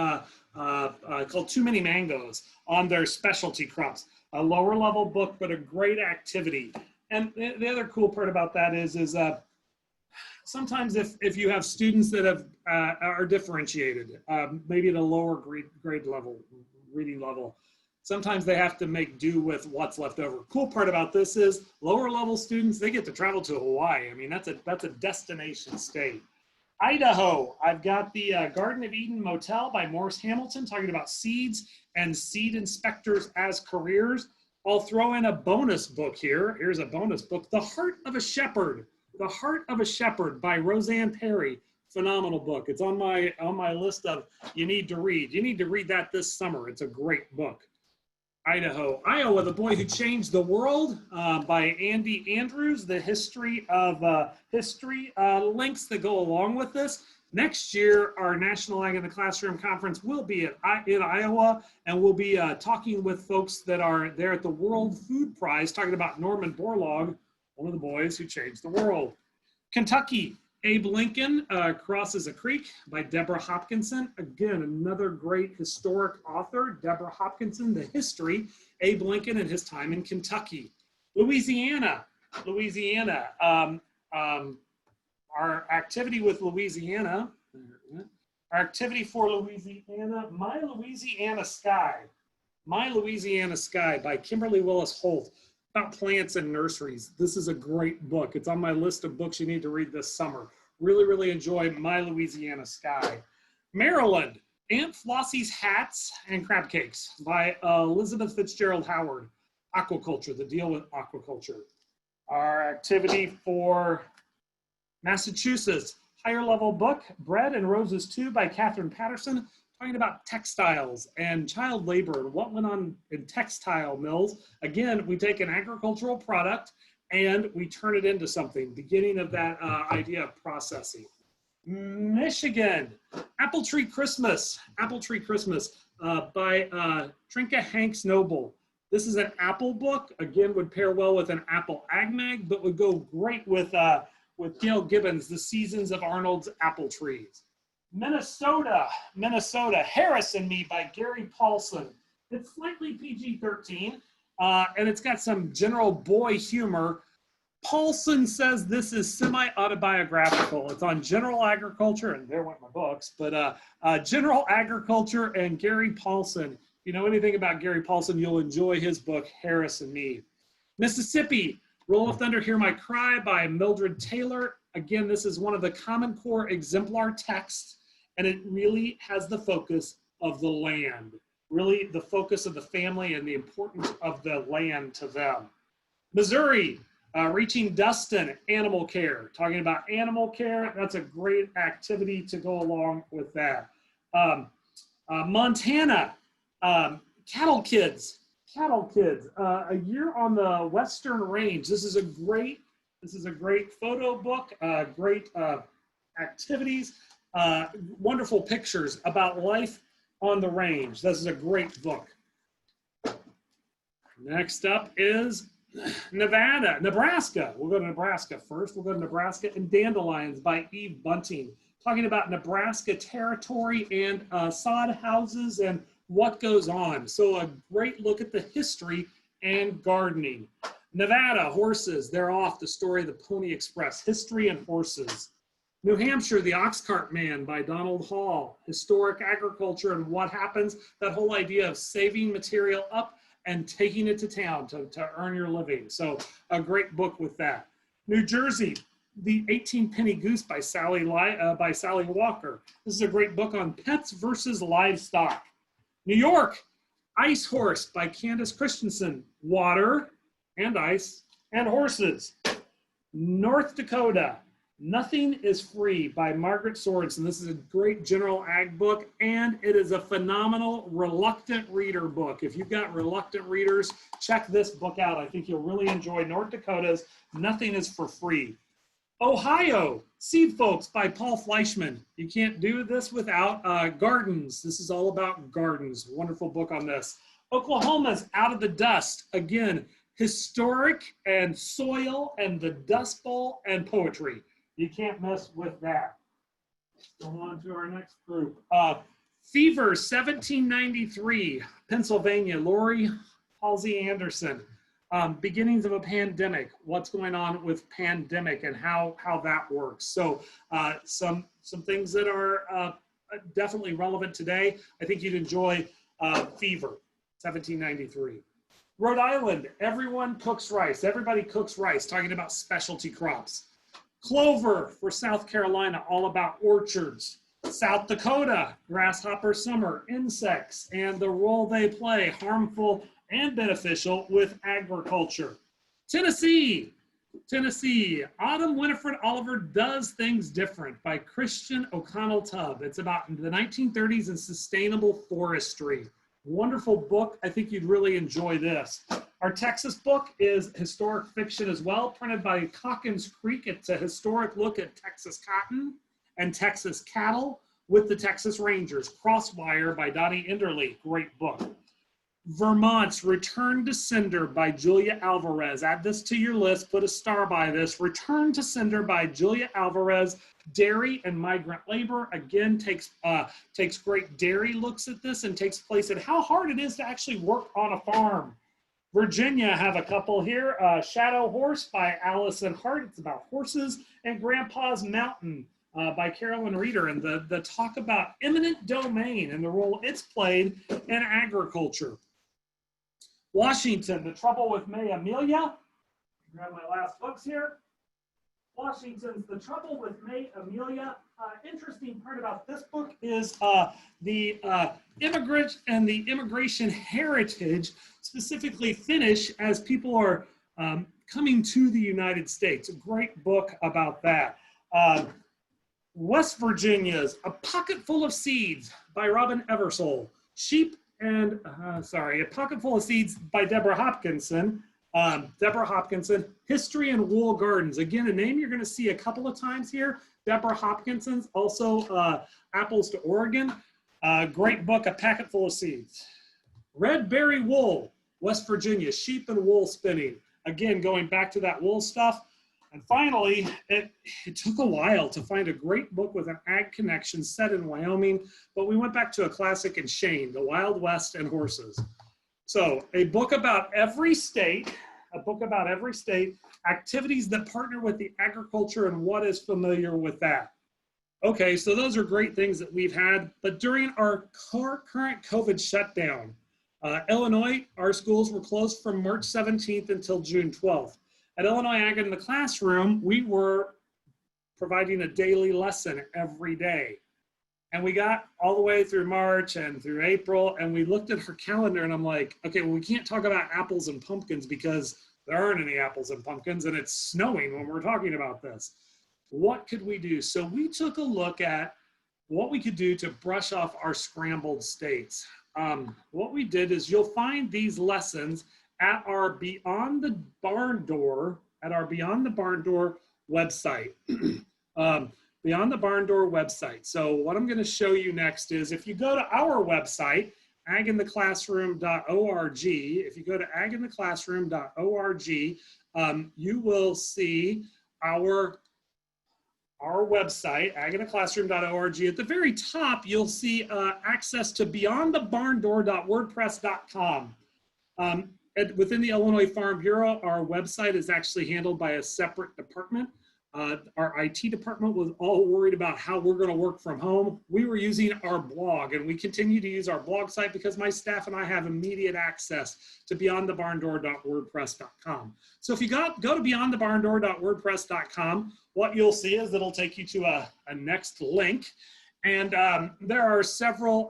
called Too Many Mangoes on their specialty crops. A lower level book, but a great activity. And the other cool part about that is sometimes if you have students that are differentiated, maybe at a lower grade level, reading level, sometimes they have to make do with what's left over. Cool part about this is lower level students, they get to travel to Hawaii. I mean, that's a destination state. Idaho, I've got the Garden of Eden Motel by Morris Hamilton, talking about seeds and seed inspectors as careers. I'll throw in a bonus book here. Here's a bonus book, The Heart of a Shepherd. The Heart of a Shepherd by Roseanne Perry. Phenomenal book. It's on my list of you need to read. You need to read that this summer. It's a great book. Idaho. Iowa, the boy who changed the world, by Andy Andrews. The history of history links that go along with this. Next year, our National Ag in the Classroom Conference will be in Iowa, and we'll be talking with folks that are there at the World Food Prize, talking about Norman Borlaug, one of the boys who changed the world. Kentucky, Abe Lincoln Crosses a Creek by Deborah Hopkinson. Again, another great historic author, Deborah Hopkinson, The History, Abe Lincoln and His Time in Kentucky. Louisiana, our activity with Louisiana, our activity for Louisiana, My Louisiana Sky by Kimberly Willis Holt, about plants and nurseries. This is a great book. It's on my list of books you need to read this summer. Really, really enjoy My Louisiana Sky. Maryland, Aunt Flossie's Hats and Crab Cakes by Elizabeth Fitzgerald Howard. Aquaculture, the deal with aquaculture. Our activity for Massachusetts, higher level book, Bread and Roses 2 by Catherine Patterson, talking about textiles and child labor and what went on in textile mills. Again, we take an agricultural product and we turn it into something, beginning of that idea of processing. Michigan, Apple Tree Christmas by Trinka Hanks Noble. This is an apple book, again, would pair well with an Apple Ag Mag, but would go great with Gail Gibbons, The Seasons of Arnold's Apple Trees. Minnesota, Harris and Me by Gary Paulson. It's slightly PG-13, and it's got some general boy humor. Paulson says this is semi-autobiographical. It's on general agriculture, and there went my books, but general agriculture and Gary Paulson. If you know anything about Gary Paulson, you'll enjoy his book, Harris and Me. Mississippi, Roll of Thunder, Hear My Cry by Mildred Taylor. Again, this is one of the Common Core exemplar texts, and it really has the focus of the land, really the focus of the family and the importance of the land to them. Missouri, Reaching Dustin, Animal Care, talking about animal care. That's a great activity to go along with that. Montana, Cattle Kids, A Year on the Western Range. This is a great photo book, great activities, wonderful pictures about life on the range. This is a great book. Next up is Nebraska. We'll go to Nebraska first. We'll go to Nebraska and Dandelions by Eve Bunting, talking about Nebraska territory and sod houses and what goes on. So a great look at the history and gardening. Nevada, Horses, They're Off, the story of the Pony Express, history and horses. New Hampshire, The Oxcart Man by Donald Hall, historic agriculture and what happens, that whole idea of saving material up and taking it to town to earn your living. So a great book with that. New Jersey, The 18-Penny Goose by Sally Walker. This is a great book on pets versus livestock. New York, Ice Horse by Candace Christensen, water and ice and horses. North Dakota, Nothing is Free by Margaret Sorensen. This is a great general ag book, and it is a phenomenal reluctant reader book. If you've got reluctant readers, check this book out. I think you'll really enjoy North Dakota's Nothing is for Free. Ohio, Seed Folks by Paul Fleischman. You can't do this without gardens. This is all about gardens. Wonderful book on this. Oklahoma's Out of the Dust. Again, historic and soil and the Dust Bowl and poetry. You can't mess with that. Go on to our next group. Fever, 1793, Pennsylvania, Lori Halsey Anderson. Beginnings of a Pandemic, what's going on with pandemic and how that works. So some things that are definitely relevant today. I think you'd enjoy Fever, 1793. Rhode Island, Everyone Cooks Rice. Everybody cooks rice, talking about specialty crops. Clover for South Carolina, all about orchards. South Dakota, Grasshopper Summer, insects and the role they play, harmful and beneficial with agriculture. Tennessee, Autumn Winifred Oliver Does Things Different by Christian O'Connell Tubb. It's about the 1930s and sustainable forestry. Wonderful book. I think you'd really enjoy this. Our Texas book is historic fiction as well, printed by Calkins Creek. It's a historic look at Texas cotton and Texas cattle with the Texas Rangers. Crosswire by Donnie Enderle. Great book. Vermont's Return to Cinder by Julia Alvarez. Add this to your list. Put a star by this. Return to Cinder by Julia Alvarez. Dairy and migrant labor, again, takes great dairy looks at this and takes place at how hard it is to actually work on a farm. Virginia, have a couple here. Shadow Horse by Allison Hart. It's about horses. And Grandpa's Mountain by Carolyn Reeder. And the talk about eminent domain and the role it's played in agriculture. Washington, The Trouble with May Amelia. Grab my last books here. Washington's The Trouble with May Amelia. Interesting part about this book is the immigrant and the immigration heritage, specifically Finnish, as people are coming to the United States. A great book about that. West Virginia's A Pocket Full of Seeds by Robin Eversole. A Pocket Full of Seeds by Deborah Hopkinson. History and Wool Gardens. Again, a name you're going to see a couple of times here. Deborah Hopkinson's, also Apples to Oregon. Great book, A Packet Full of Seeds. Red Berry Wool, West Virginia, sheep and wool spinning. Again, going back to that wool stuff. And finally, it took a while to find a great book with an ag connection set in Wyoming, but we went back to a classic in Shane, The Wild West and Horses. So a book about every state, activities that partner with the agriculture and what is familiar with that. Okay, so those are great things that we've had, but during our current COVID shutdown, Illinois, our schools were closed from March 17th until June 12th. At Illinois Ag in the Classroom, we were providing a daily lesson every day. And we got all the way through March and through April, and we looked at her calendar and I'm like, okay, well, we can't talk about apples and pumpkins because there aren't any apples and pumpkins and it's snowing when we're talking about this. What could we do? So we took a look at what we could do to brush off our scrambled states. What we did is you'll find these lessons at our Beyond the Barn Door, website. Beyond the Barn Door website. So what I'm going to show you next is if you go to our website, agintheclassroom.org, if you go to agintheclassroom.org, you will see our website, agintheclassroom.org. At the very top, you'll see access to beyondthebarndoor.wordpress.com. Within the Illinois Farm Bureau, our website is actually handled by a separate department. Our IT department was all worried about how we're going to work from home. We were using our blog, and we continue to use our blog site because my staff and I have immediate access to beyondthebarndoor.wordpress.com. So if you go to beyondthebarndoor.wordpress.com, what you'll see is it'll take you to a next link. And there are several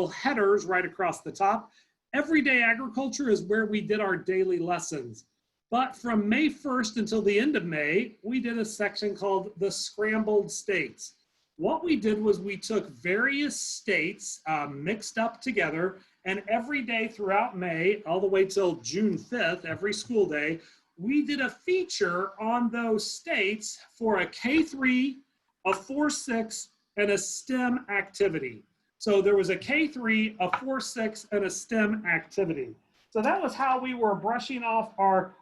headers right across the top. Everyday Agriculture is where we did our daily lessons. But from May 1st until the end of May, we did a section called the Scrambled States. What we did was we took various states mixed up together, and every day throughout May, all the way till June 5th, every school day, we did a feature on those states for a K3, a 4-6, and a STEM activity. So there was a K3, a 4-6, and a STEM activity. So that was how we were brushing off our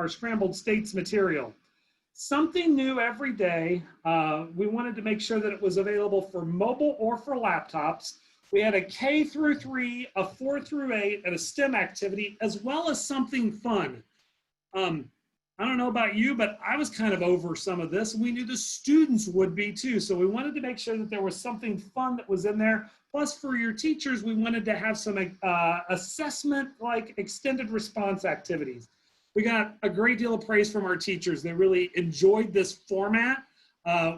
Scrambled States material. Something new every day. We wanted to make sure that it was available for mobile or for laptops. We had a K through 3, a 4 through 8, and a STEM activity, as well as something fun. I don't know about you, but I was kind of over some of this. We knew the students would be too. So we wanted to make sure that there was something fun that was in there. Plus for your teachers, we wanted to have some assessment, like extended response activities. We got a great deal of praise from our teachers. They really enjoyed this format.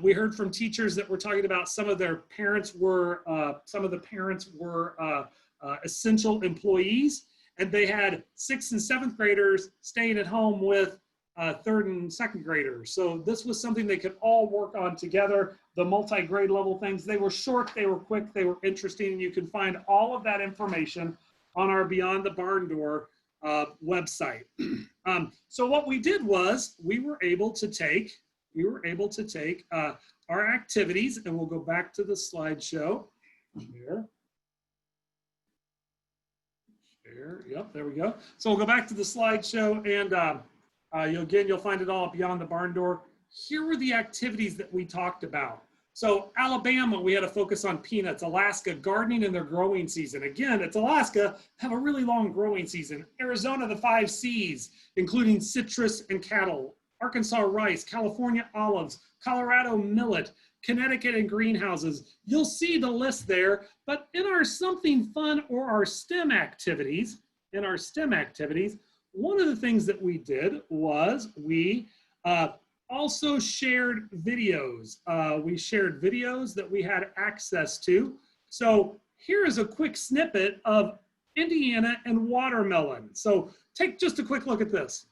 We heard from teachers that were talking about some of the parents were essential employees, and they had 6th and 7th graders staying at home with third and second graders. So this was something they could all work on together. The multi-grade level things, they were short, they were quick, they were interesting, and you can find all of that information on our Beyond the Barn Door website. So what we did was we were able to take our activities, and we'll go back to the slideshow. Share. Yep, there we go. So we'll go back to the slideshow, and you'll find it all Beyond the Barn Door. Here were the activities that we talked about. So Alabama, we had a focus on peanuts. Alaska, gardening in their growing season. Again, it's Alaska, have a really long growing season. Arizona, the 5 C's, including citrus and cattle. Arkansas, rice. California, olives. Colorado, millet. Connecticut, and greenhouses. You'll see the list there, but in our something fun or our STEM activities, one of the things that we did was we also shared videos. We shared videos that we had access to. So here is a quick snippet of Indiana and watermelon. So take just a quick look at this.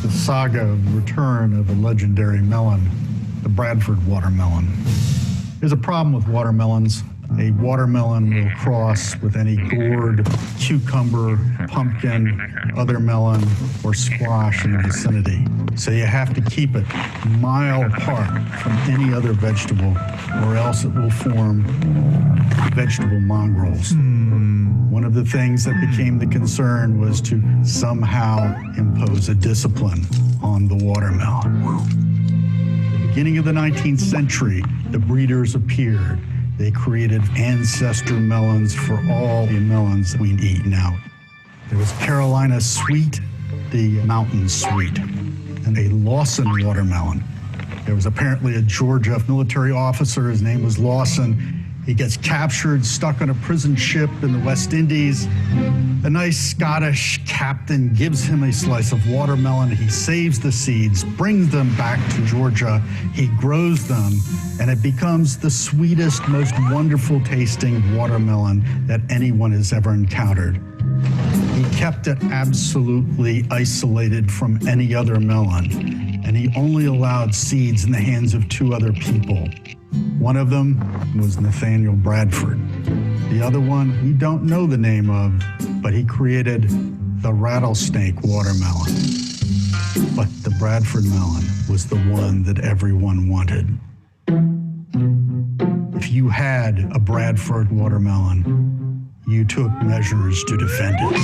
Saga of the return of a legendary melon, the Bradford watermelon. There's a problem with watermelons. A watermelon will cross with any gourd, cucumber, pumpkin, other melon, or squash in the vicinity. So you have to keep it a mile apart from any other vegetable, or else it will form vegetable mongrels. One of the things that became the concern was to somehow impose a discipline on the watermelon. At the beginning of the 19th century, the breeders appeared. They created ancestor melons for all the melons that we eat now. There was Carolina Sweet, the Mountain Sweet, and a Lawson watermelon. There was apparently a Georgia military officer, his name was Lawson. He gets captured, stuck on a prison ship in the West Indies. A nice Scottish captain gives him a slice of watermelon. He saves the seeds, brings them back to Georgia. He grows them, and it becomes the sweetest, most wonderful tasting watermelon that anyone has ever encountered. He kept it absolutely isolated from any other melon, and he only allowed seeds in the hands of 2 other people. One of them was Nathaniel Bradford. The other one we don't know the name of, but he created the rattlesnake watermelon. But the Bradford melon was the one that everyone wanted. If you had a Bradford watermelon, you took measures to defend it.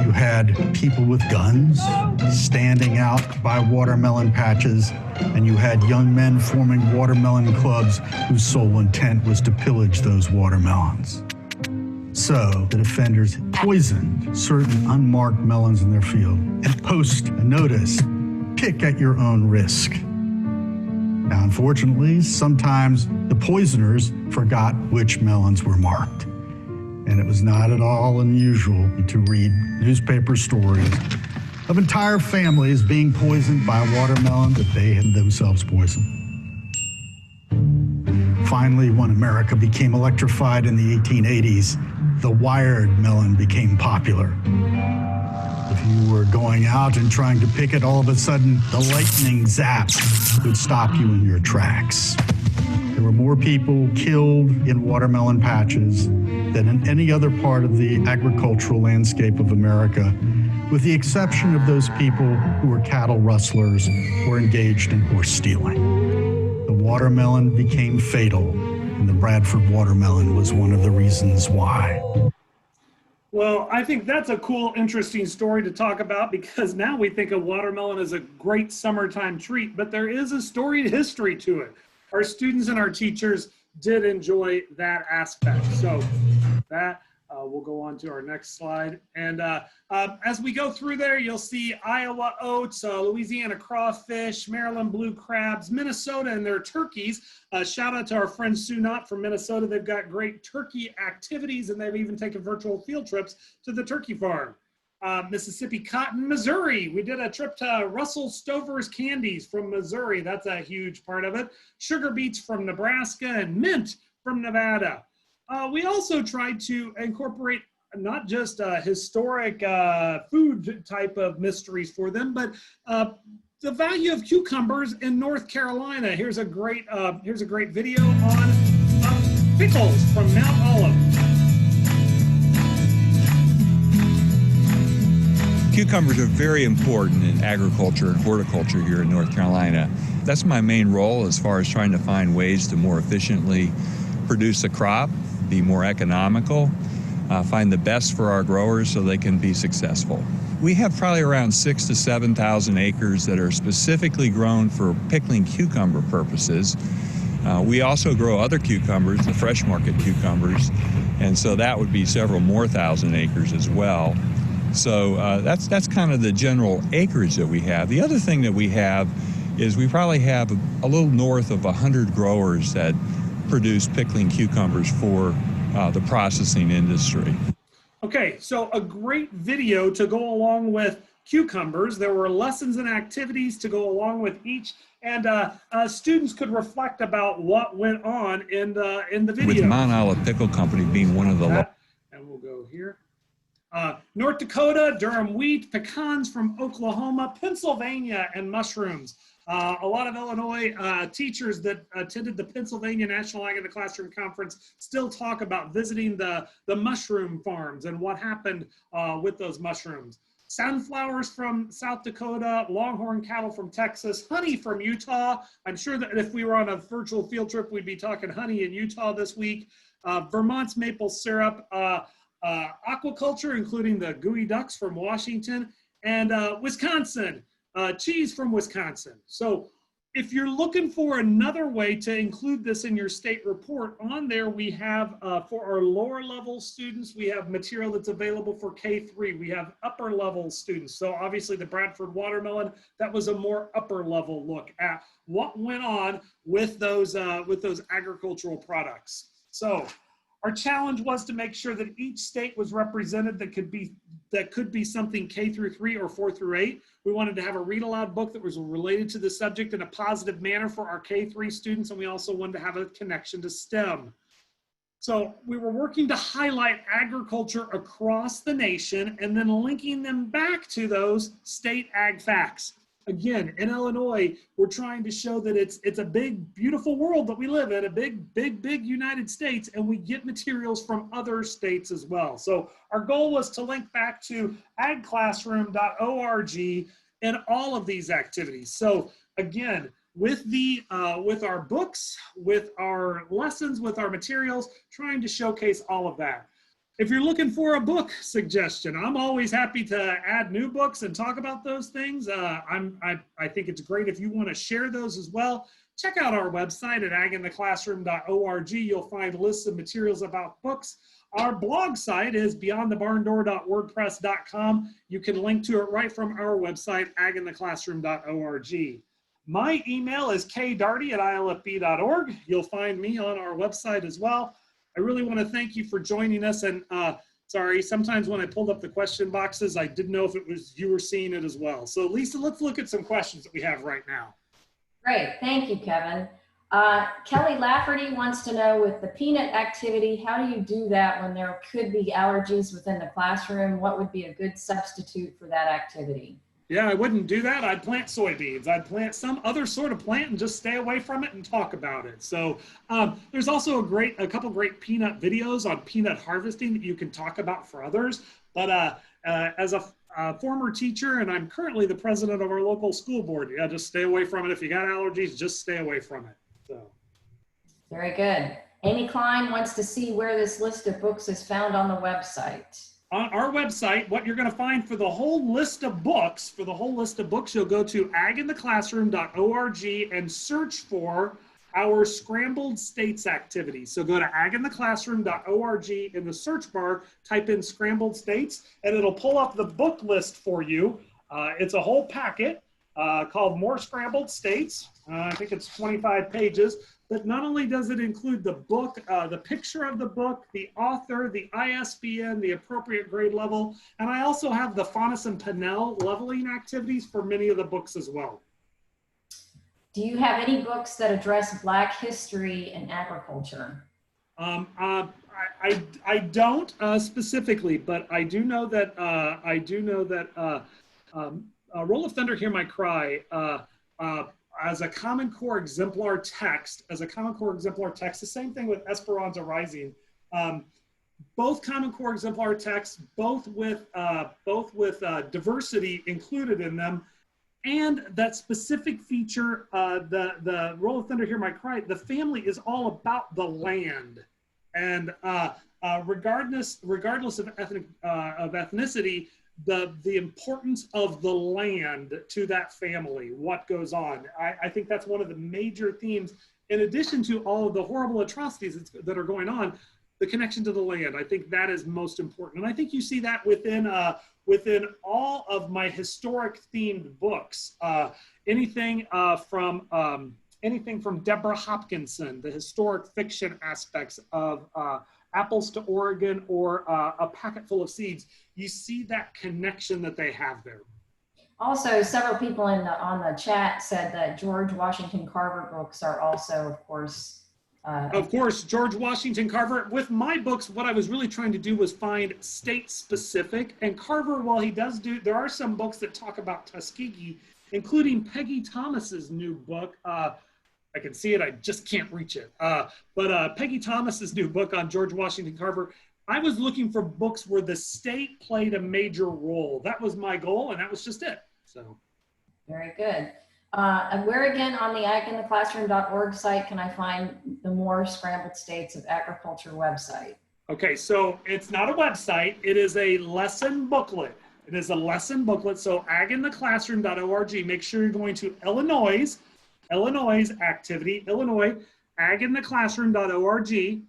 You had people with guns standing out by watermelon patches, and you had young men forming watermelon clubs whose sole intent was to pillage those watermelons. So the defenders poisoned certain unmarked melons in their field and post a notice, pick at your own risk. Now, unfortunately, sometimes the poisoners forgot which melons were marked. And it was not at all unusual to read newspaper stories of entire families being poisoned by a watermelon that they had themselves poisoned. Finally, when America became electrified in the 1880s, the wired melon became popular. If you were going out and trying to pick it, all of a sudden, the lightning zap would stop you in your tracks. There were more people killed in watermelon patches than in any other part of the agricultural landscape of America, with the exception of those people who were cattle rustlers or engaged in horse stealing. The watermelon became fatal, and the Bradford watermelon was one of the reasons why. Well, I think that's a cool, interesting story to talk about, because now we think of watermelon as a great summertime treat, but there is a storied history to it. Our students and our teachers did enjoy that aspect. So that we'll go on to our next slide. And as we go through there, you'll see Iowa oats, Louisiana crawfish, Maryland blue crabs, Minnesota and their turkeys. Shout out to our friend Sue Knott from Minnesota. They've got great turkey activities, and they've even taken virtual field trips to the turkey farm. Mississippi cotton, Missouri. We did a trip to Russell Stover's Candies from Missouri. That's a huge part of it. Sugar beets from Nebraska and mint from Nevada. We also tried to incorporate not just historic food type of mysteries for them, but the value of cucumbers in North Carolina. Here's a great video on pickles from Mount Olive. Cucumbers are very important in agriculture and horticulture here in North Carolina. That's my main role as far as trying to find ways to more efficiently produce a crop, be more economical, find the best for our growers so they can be successful. We have probably around 6,000 to 7,000 acres that are specifically grown for pickling cucumber purposes. We also grow other cucumbers, the fresh market cucumbers, and so that would be several more thousand acres as well. So that's kind of the general acreage that we have. The other thing that we have is we probably have a little north of 100 growers that produce pickling cucumbers for the processing industry. Okay, so a great video to go along with cucumbers. There were lessons and activities to go along with each, and students could reflect about what went on in the video. With Mount Olive Pickle Company being one of the... And we'll go here. North Dakota, Durham wheat, pecans from Oklahoma, Pennsylvania, and mushrooms. A lot of Illinois teachers that attended the Pennsylvania National Ag in the Classroom Conference still talk about visiting the mushroom farms and what happened with those mushrooms. Sunflowers from South Dakota, longhorn cattle from Texas, honey from Utah. I'm sure that if we were on a virtual field trip, we'd be talking honey in Utah this week. Vermont's maple syrup, aquaculture, including the gooey ducks from Washington, and Wisconsin, cheese from Wisconsin. So if you're looking for another way to include this in your state report, on there we have, for our lower level students, we have material that's available for K3. We have upper level students. So obviously the Bradford watermelon, that was a more upper level look at what went on with those agricultural products. So our challenge was to make sure that each state was represented that could be something K through 3 or 4 through 8. We wanted to have a read aloud book that was related to the subject in a positive manner for our K3 students, and we also wanted to have a connection to STEM. So we were working to highlight agriculture across the nation and then linking them back to those state ag facts. Again, in Illinois, we're trying to show that it's a big, beautiful world that we live in, a big United States, and we get materials from other states as well. So our goal was to link back to agclassroom.org in all of these activities. So again, with our books, with our lessons, with our materials, trying to showcase all of that. If you're looking for a book suggestion, I'm always happy to add new books and talk about those things. I think it's great if you want to share those as well. Check out our website at agintheclassroom.org. You'll find lists of materials about books. Our blog site is beyondthebarndoor.wordpress.com. You can link to it right from our website, agintheclassroom.org. My email is kdaugherty@ilfb.org. You'll find me on our website as well. I really want to thank you for joining us, and sorry, sometimes when I pulled up the question boxes, I didn't know if it was you were seeing it as well. So Lisa, let's look at some questions that we have right now. Great, thank you, Kevin. Kelly Lafferty wants to know, with the peanut activity, how do you do that when there could be allergies within the classroom? What would be a good substitute for that activity? Yeah, I wouldn't do that. I'd plant soybeans. I'd plant some other sort of plant and just stay away from it and talk about it. So there's also a couple great peanut videos on peanut harvesting that you can talk about for others. But as a former teacher, and I'm currently the president of our local school board, yeah, just stay away from it. If you got allergies, just stay away from it. So. Very good. Amy Klein wants to see where this list of books is found on the website. On our website, what you're going to find for the whole list of books, you'll go to agintheclassroom.org and search for our Scrambled States activities. So go to agintheclassroom.org, in the search bar, type in Scrambled States, and it'll pull up the book list for you. It's a whole packet called More Scrambled States. I think it's 25 pages. but not only does it include the book, the picture of the book, the author, the ISBN, the appropriate grade level, and I also have the Faunus and Pinnell leveling activities for many of the books as well. Do you have any books that address Black history and agriculture? I don't specifically, but I do know that Roll of Thunder, Hear My Cry, as a Common Core exemplar text, the same thing with Esperanza Rising. Both Common Core exemplar texts, both with diversity included in them, and that specific feature, the Roll of Thunder, Hear My Cry, the family is all about the land. And regardless of ethnicity, the importance of the land to that family, what goes on. I think that's one of the major themes, in addition to all of the horrible atrocities that are going on, the connection to the land. I think that is most important. And I think you see that within all of my historic themed books. Anything from Deborah Hopkinson, the historic fiction aspects of Apples to Oregon, or A Packet Full of Seeds, you see that connection that they have there. Also, several people on the chat said that George Washington Carver books are also, of course, George Washington Carver. With my books, what I was really trying to do was find state-specific. And Carver, while he does there are some books that talk about Tuskegee, including Peggy Thomas's new book. I can see it, I just can't reach it. But Peggy Thomas's new book on George Washington Carver, I was looking for books where the state played a major role. That was my goal, and that was just it. So, very good. And where again on the agintheclassroom.org site can I find the more Scrambled States of Agriculture website? Okay, so it's not a website, it is a lesson booklet. It is a lesson booklet, so agintheclassroom.org. Make sure you're going to Illinois activity, Illinois, agintheclassroom.org,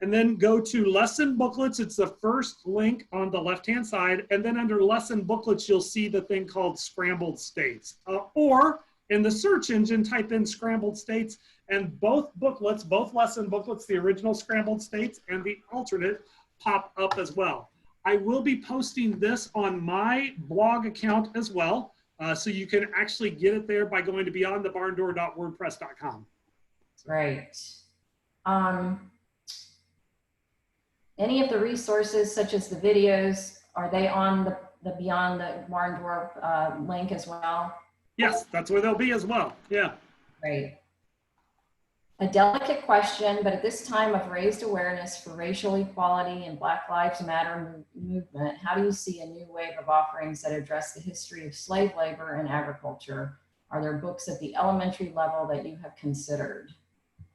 and then go to lesson booklets. It's the first link on the left-hand side, and then under lesson booklets, you'll see the thing called Scrambled States. Or in the search engine, type in Scrambled States, and both booklets, both lesson booklets, the original Scrambled States and the alternate, pop up as well. I will be posting this on my blog account as well, so you can actually get it there by going to beyondthebarndoor.wordpress.com. Right. Any of the resources, such as the videos, are they on the Beyond the Barn Door link as well? Yes, that's where they'll be as well. Yeah. Great. A delicate question, but at this time of raised awareness for racial equality and Black Lives Matter movement, how do you see a new wave of offerings that address the history of slave labor and agriculture? Are there books at the elementary level that you have considered?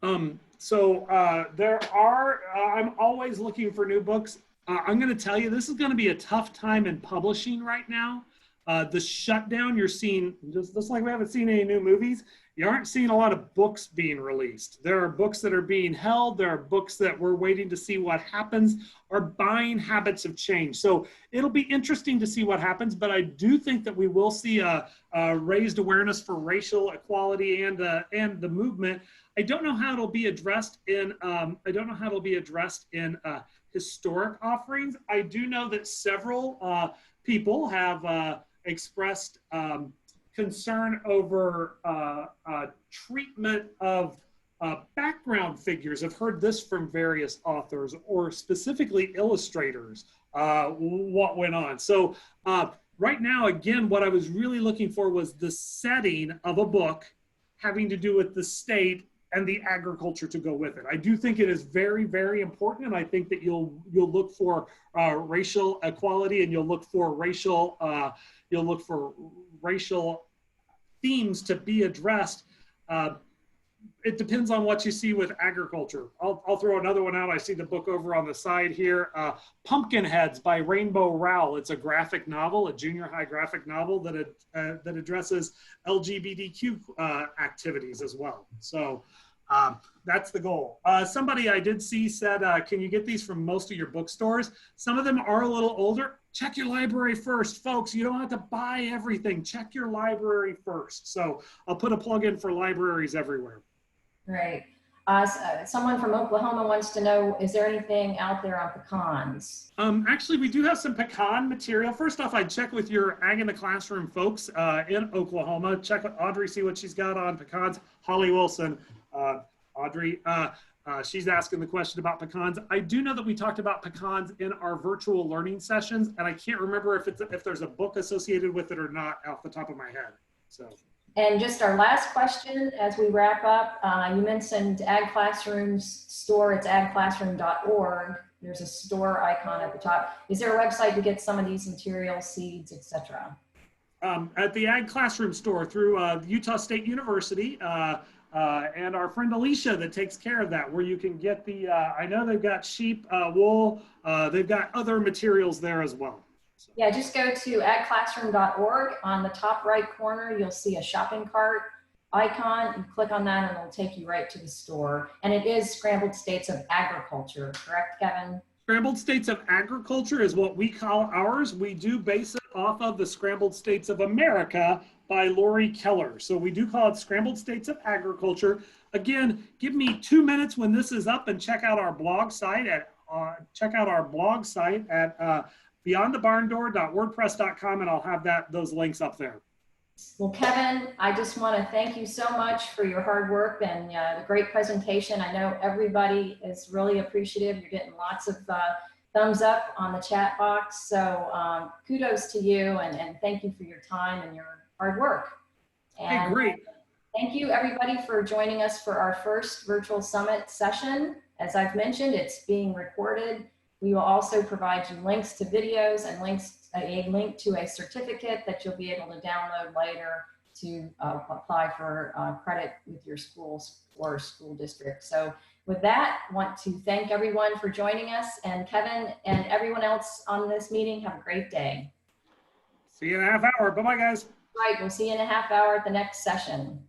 There are, I'm always looking for new books. I'm going to tell you, this is going to be a tough time in publishing right now. The shutdown, you're seeing, just like we haven't seen any new movies, you aren't seeing a lot of books being released. There are books that are being held. There are books that we're waiting to see what happens. Our buying habits have changed. So it'll be interesting to see what happens, but I do think that we will see a raised awareness for racial equality and the movement. I don't know how it'll be addressed in, historic offerings. I do know that several people have expressed concern over treatment of background figures. I've heard this from various authors or specifically illustrators, what went on. So right now, again, what I was really looking for was the setting of a book having to do with the state and the agriculture to go with it. I do think it is very, very important, and I think that you'll look for racial equality, and you'll look for racial themes to be addressed. It depends on what you see with agriculture. I'll throw another one out. I see the book over on the side here, Pumpkinheads by Rainbow Rowell. It's a graphic novel, a junior high graphic novel that addresses LGBTQ activities as well. So that's the goal. Somebody I did see said, can you get these from most of your bookstores? Some of them are a little older. Check your library first, folks. You don't have to buy everything. Check your library first. So I'll put a plug in for libraries everywhere. Right. Someone from Oklahoma wants to know, is there anything out there on pecans? Actually, we do have some pecan material. First off, I'd check with your Ag in the Classroom folks in Oklahoma. Check with Audrey, see what she's got on pecans. Holly Wilson, Audrey, she's asking the question about pecans. I do know that we talked about pecans in our virtual learning sessions, and I can't remember if there's a book associated with it or not off the top of my head. So. And just our last question as we wrap up, you mentioned Ag Classroom's store, it's agclassroom.org. There's a store icon at the top. Is there a website to get some of these materials, seeds, etc.? At the Ag Classroom store through Utah State University and our friend Alicia that takes care of that, where you can get the, I know they've got sheep, wool, they've got other materials there as well. Yeah, just go to agclassroom.org. On the top right corner, you'll see a shopping cart icon. You click on that and it'll take you right to the store. And it is Scrambled States of Agriculture, correct, Kevin? Scrambled States of Agriculture is what we call ours. We do base it off of the Scrambled States of America by Lori Keller. So we do call it Scrambled States of Agriculture. Again, give me 2 minutes when this is up and check out our blog site at beyondthebarndoor.wordpress.com, and I'll have those links up there. Well, Kevin, I just want to thank you so much for your hard work and the great presentation. I know everybody is really appreciative. You're getting lots of thumbs up on the chat box. So kudos to you and thank you for your time and your hard work. And hey, great. Thank you everybody for joining us for our first virtual summit session. As I've mentioned, it's being recorded. We will also provide you links to videos and a link to a certificate that you'll be able to download later to apply for credit with your schools or school district. So with that, I want to thank everyone for joining us, and Kevin and everyone else on this meeting, have a great day. See you in a half hour. Bye-bye, guys. Right, we'll see you in a half hour at the next session.